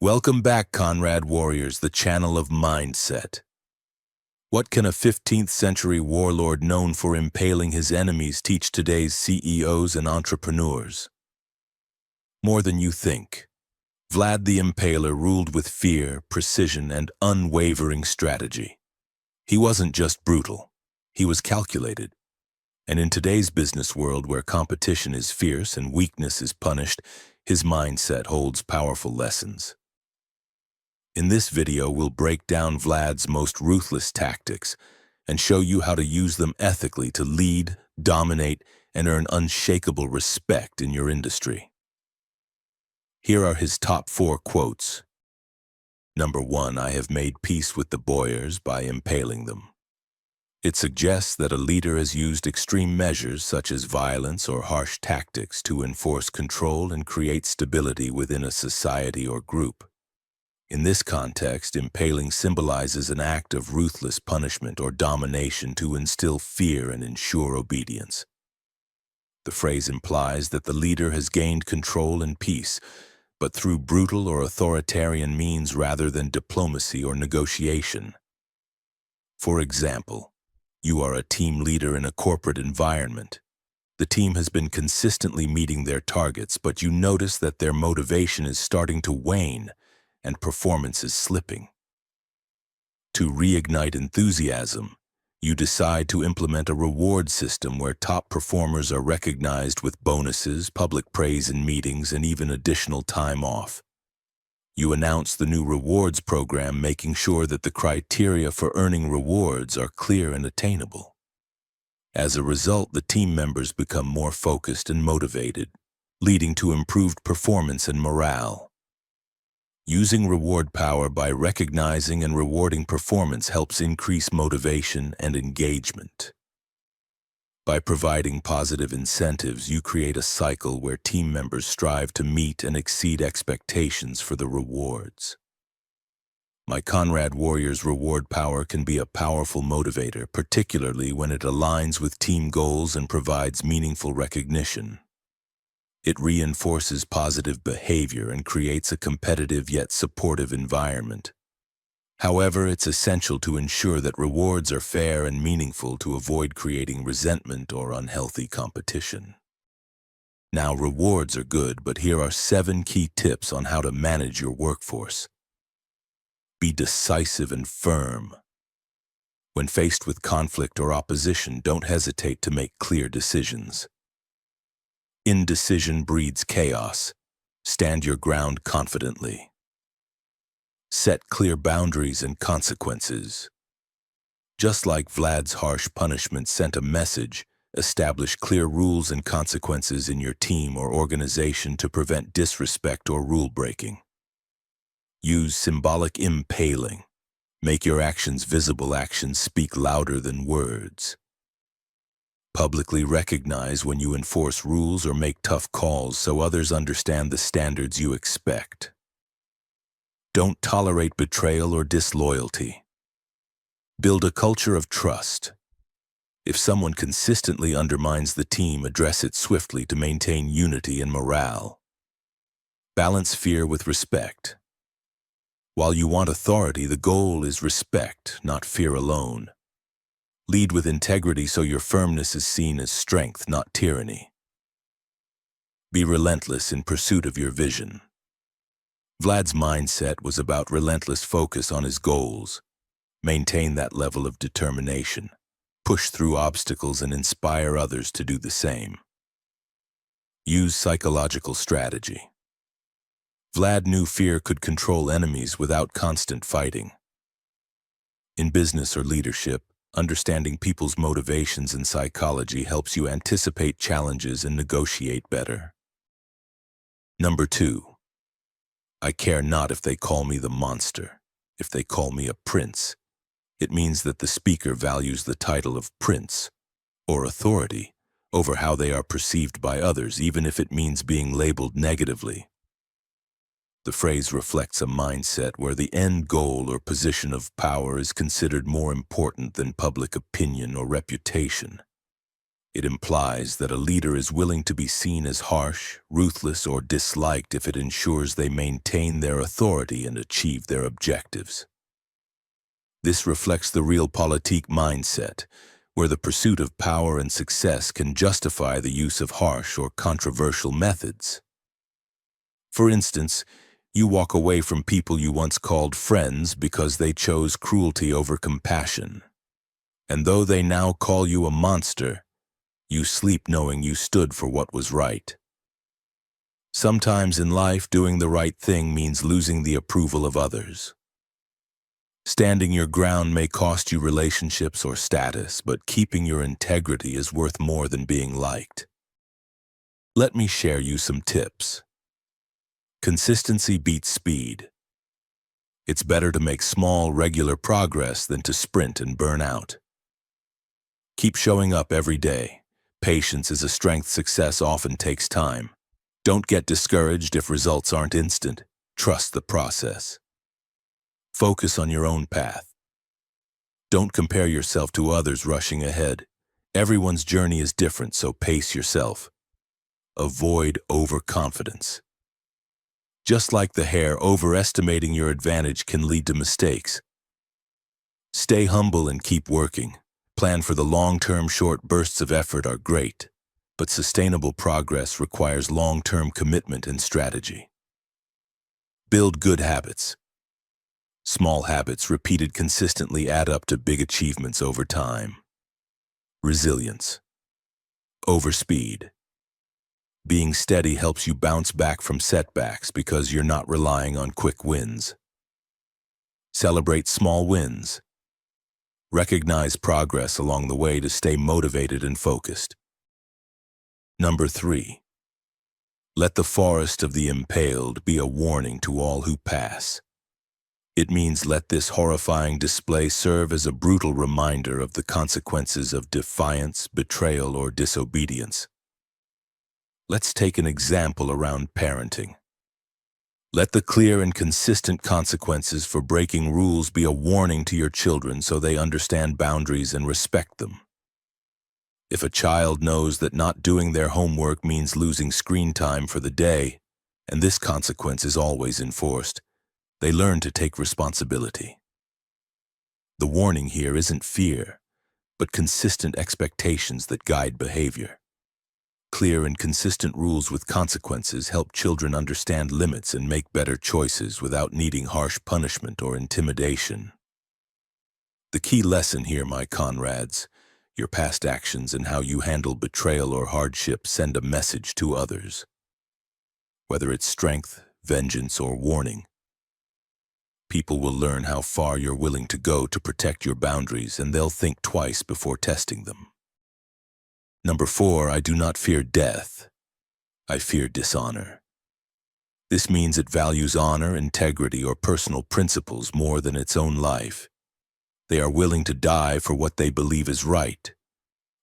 Welcome back, Conrad Warriors, the channel of mindset. What can a 15th century warlord known for impaling his enemies teach today's CEOs and entrepreneurs? More than you think. Vlad the Impaler ruled with fear, precision, and unwavering strategy. He wasn't just brutal, he was calculated. And in today's business world where competition is fierce and weakness is punished, his mindset holds powerful lessons. In this video, we'll break down Vlad's most ruthless tactics and show you how to use them ethically to lead, dominate, and earn unshakable respect in your industry. Here are his top 4 quotes. Number 1, I have made peace with the boyars by impaling them. It suggests that a leader has used extreme measures such as violence or harsh tactics to enforce control and create stability within a society or group. In this context, impaling symbolizes an act of ruthless punishment or domination to instill fear and ensure obedience. The phrase implies that the leader has gained control and peace, but through brutal or authoritarian means rather than diplomacy or negotiation. For example, you are a team leader in a corporate environment. The team has been consistently meeting their targets, but you notice that their motivation is starting to wane and performance is slipping. To reignite enthusiasm, you decide to implement a reward system where top performers are recognized with bonuses, public praise in meetings, and even additional time off. You announce the new rewards program, making sure that the criteria for earning rewards are clear and attainable. As a result, the team members become more focused and motivated, leading to improved performance and morale. Using reward power by recognizing and rewarding performance helps increase motivation and engagement. By providing positive incentives, you create a cycle where team members strive to meet and exceed expectations for the rewards. My Conrad Warriors reward power can be a powerful motivator, particularly when it aligns with team goals and provides meaningful recognition. It reinforces positive behavior and creates a competitive yet supportive environment. However, it's essential to ensure that rewards are fair and meaningful to avoid creating resentment or unhealthy competition. Now, rewards are good, but here are 7 key tips on how to manage your workforce. Be decisive and firm. When faced with conflict or opposition, don't hesitate to make clear decisions. Indecision breeds chaos. Stand your ground confidently. Set clear boundaries and consequences. Just like Vlad's harsh punishment sent a message, establish clear rules and consequences in your team or organization to prevent disrespect or rule breaking. Use symbolic impaling. Make your actions visible. Actions speak louder than words. Publicly recognize when you enforce rules or make tough calls so others understand the standards you expect. Don't tolerate betrayal or disloyalty. Build a culture of trust. If someone consistently undermines the team, address it swiftly to maintain unity and morale. Balance fear with respect. While you want authority, the goal is respect, not fear alone. Lead with integrity so your firmness is seen as strength, not tyranny. Be relentless in pursuit of your vision. Vlad's mindset was about relentless focus on his goals. Maintain that level of determination. Push through obstacles and inspire others to do the same. Use psychological strategy. Vlad knew fear could control enemies without constant fighting. In business or leadership, understanding people's motivations and psychology helps you anticipate challenges and negotiate better. Number 2, I care not if they call me the monster. If they call me a prince, it means that the speaker values the title of prince or authority over how they are perceived by others, even if it means being labeled negatively. The phrase reflects a mindset where the end goal or position of power is considered more important than public opinion or reputation. It implies that a leader is willing to be seen as harsh, ruthless, or disliked if it ensures they maintain their authority and achieve their objectives. This reflects the realpolitik mindset, where the pursuit of power and success can justify the use of harsh or controversial methods. For instance, you walk away from people you once called friends because they chose cruelty over compassion. And though they now call you a monster, you sleep knowing you stood for what was right. Sometimes in life, doing the right thing means losing the approval of others. Standing your ground may cost you relationships or status, but keeping your integrity is worth more than being liked. Let me share you some tips. Consistency beats speed. It's better to make small, regular progress than to sprint and burn out. Keep showing up every day. Patience is a strength. Success often takes time. Don't get discouraged if results aren't instant. Trust the process. Focus on your own path. Don't compare yourself to others rushing ahead. Everyone's journey is different, so pace yourself. Avoid overconfidence. Just like the hare, overestimating your advantage can lead to mistakes. Stay humble and keep working. Plan for the long-term. Short bursts of effort are great, but sustainable progress requires long-term commitment and strategy. Build good habits. Small habits repeated consistently add up to big achievements over time. Resilience. Over speed. Being steady helps you bounce back from setbacks because you're not relying on quick wins. Celebrate small wins. Recognize progress along the way to stay motivated and focused. Number 3. Let the forest of the impaled be a warning to all who pass. It means let this horrifying display serve as a brutal reminder of the consequences of defiance, betrayal, or disobedience. Let's take an example around parenting. Let the clear and consistent consequences for breaking rules be a warning to your children so they understand boundaries and respect them. If a child knows that not doing their homework means losing screen time for the day, and this consequence is always enforced, they learn to take responsibility. The warning here isn't fear, but consistent expectations that guide behavior. Clear and consistent rules with consequences help children understand limits and make better choices without needing harsh punishment or intimidation. The key lesson here, my Conrads, your past actions and how you handle betrayal or hardship send a message to others. Whether it's strength, vengeance, or warning, people will learn how far you're willing to go to protect your boundaries, and they'll think twice before testing them. Number 4, I do not fear death. I fear dishonor. This means it values honor, integrity, or personal principles more than its own life. They are willing to die for what they believe is right,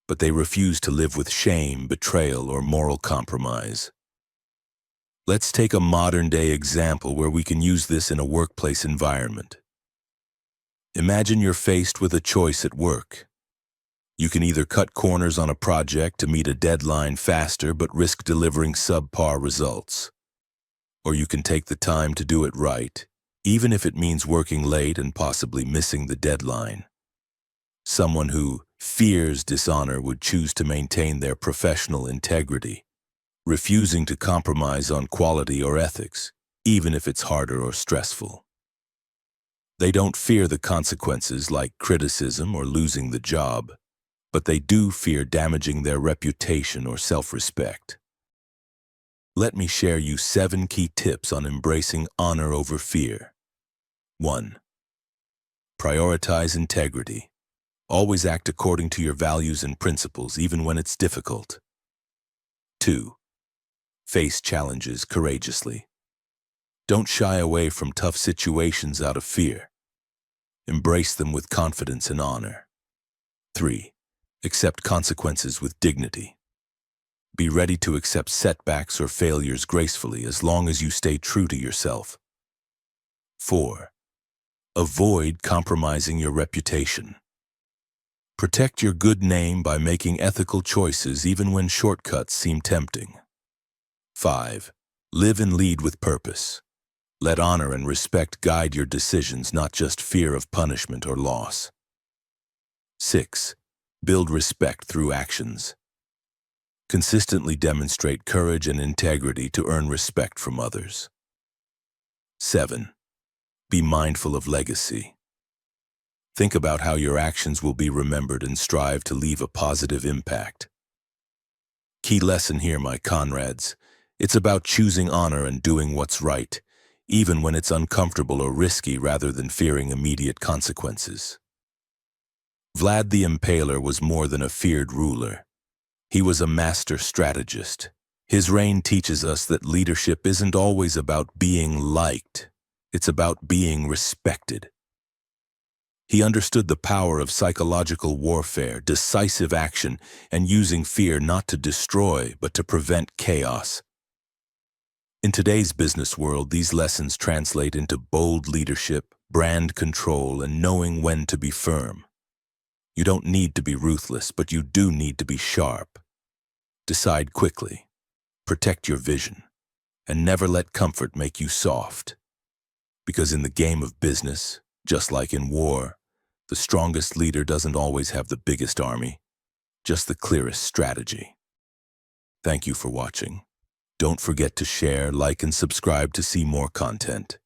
but they refuse to live with shame, betrayal, or moral compromise. Let's take a modern-day example where we can use this in a workplace environment. Imagine you're faced with a choice at work. You can either cut corners on a project to meet a deadline faster but risk delivering subpar results. Or you can take the time to do it right, even if it means working late and possibly missing the deadline. Someone who fears dishonor would choose to maintain their professional integrity, refusing to compromise on quality or ethics, even if it's harder or stressful. They don't fear the consequences like criticism or losing the job, but they do fear damaging their reputation or self-respect. Let me share you 7 key tips on embracing honor over fear. 1. Prioritize integrity. Always act according to your values and principles, even when it's difficult. 2. Face challenges courageously. Don't shy away from tough situations out of fear. Embrace them with confidence and honor. 3. Accept consequences with dignity. Be ready to accept setbacks or failures gracefully as long as you stay true to yourself. 4. Avoid compromising your reputation. Protect your good name by making ethical choices even when shortcuts seem tempting. 5. Live and lead with purpose. Let honor and respect guide your decisions, not just fear of punishment or loss. 6. Build respect through actions. Consistently demonstrate courage and integrity to earn respect from others. 7. Be mindful of legacy. Think about how your actions will be remembered and strive to leave a positive impact. Key lesson here, my Conrads. It's about choosing honor and doing what's right, even when it's uncomfortable or risky, rather than fearing immediate consequences. Vlad the Impaler was more than a feared ruler. He was a master strategist. His reign teaches us that leadership isn't always about being liked. It's about being respected. He understood the power of psychological warfare, decisive action, and using fear not to destroy, but to prevent chaos. In today's business world, these lessons translate into bold leadership, brand control, and knowing when to be firm. You don't need to be ruthless, but you do need to be sharp. Decide quickly, protect your vision, and never let comfort make you soft. Because in the game of business, just like in war, the strongest leader doesn't always have the biggest army, just the clearest strategy. Thank you for watching. Don't forget to share, like, and subscribe to see more content.